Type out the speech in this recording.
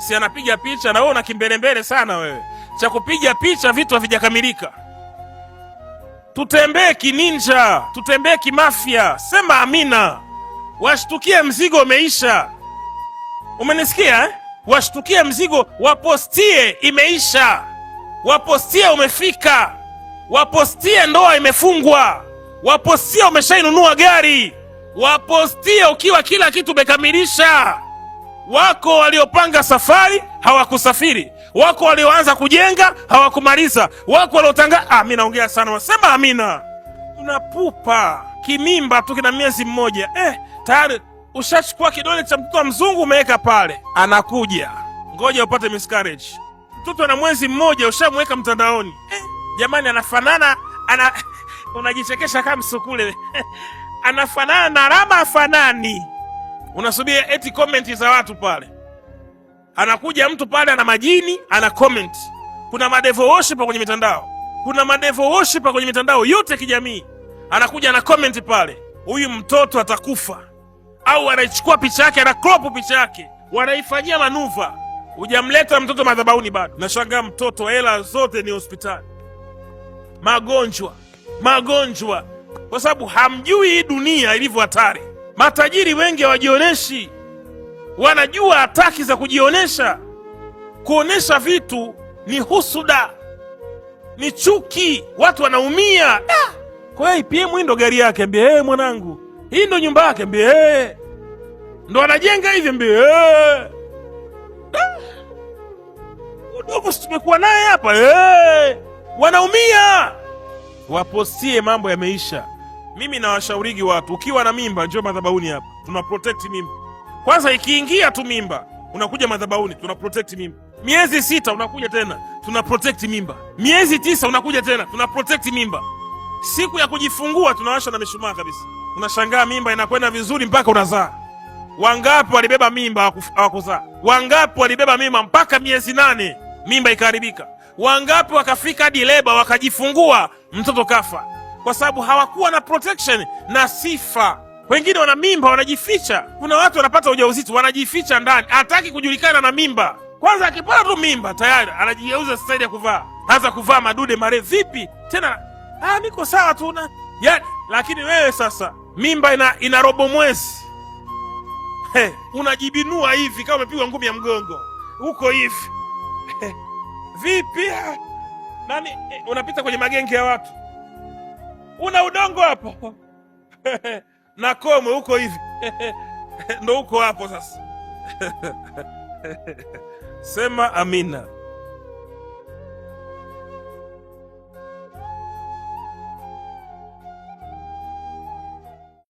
si anapiga picha, na wewe una kimbelembele sana wewe cha kupiga picha, vitu havijakamilika. Tutembee kininja, tutembee kimafia. Sema amina. Washtukie mzigo umeisha. Umenisikia eh? Washtukie mzigo, wapostie imeisha, wapostie umefika, wapostie ndoa imefungwa, wapostie umeshainunua gari, wapostie ukiwa kila kitu umekamilisha. Wako waliopanga safari hawakusafiri, wako walioanza kujenga hawakumaliza, wako waliotanga. Mimi naongea sana, wasema amina. Unapupa kimimba tu kina miezi mmoja tayari ushachukua kidole cha mtoto wa mzungu umeweka pale, anakuja ngoja upate miscarriage. Mtoto ana mwezi mmoja ushamweka mtandaoni. Jamani, anafanana unajichekesha kama msukule anafanana na Rama, afanani. Unasubia eti comment za watu pale. Anakuja mtu pale ana majini, ana comment. Kuna madevil worshiper kwenye mitandao, kuna madevil worshiper kwenye mitandao yote kijamii. Anakuja na comment pale, huyu mtoto atakufa. Au anaichukua picha yake, ana crop picha yake, wanaifanyia manuva. Hujamleta mtoto madhabahuni bado. Nashangaa mtoto, hela zote ni hospitali. Magonjwa. Kwa sababu hamjui hii dunia ilivyo hatari. Matajiri wengi hawajioneshi, wanajua hataki za kujionesha. Kuonesha vitu ni husuda, ni chuki, watu wanaumia. Kwa hiyo PM hii ndo gari yake, ambie mwanangu, hii ndo nyumba yake, ambie ndo anajenga hivi, ambie udogo tumekuwa naye hapa, wanaumia. Wapostie mambo yameisha. Mimi nawashaurigi watu, ukiwa na mimba njoo madhabahuni hapa, tuna protect mimba. Kwanza ikiingia tu mimba unakuja madhabahuni, tuna protect mimba. Miezi 6 unakuja tena, tuna protect mimba. Miezi 9 unakuja tena, tuna protect mimba. Siku ya kujifungua tunawasha na mishumaa kabisa. Unashangaa mimba inakwenda vizuri mpaka unazaa. Wangapi walibeba mimba hawakuzaa? Wangapi walibeba mimba mpaka miezi 8 mimba ikaharibika? Wangapi wakafika hadi leba wakajifungua mtoto kafa? Kwa sababu hawakuwa na protection na sifa. Wengine wana mimba wanajificha. Kuna watu wanapata ujauzito wanajificha ndani, hataki kujulikana na mimba. Kwanza akipata tu mimba tayari anajigeuza staili ya kuvaa, hata kuvaa madude marefu. Vipi tena? Niko sawa tu yani. Lakini wewe sasa mimba ina robo mwezi, unajibinua hivi kama umepigwa ngumi ya mgongo huko hivi vipi? Nani unapita kwenye magenge ya watu, una udongo hapo na komwe huko hivi ndo huko hapo sasa. Sema amina.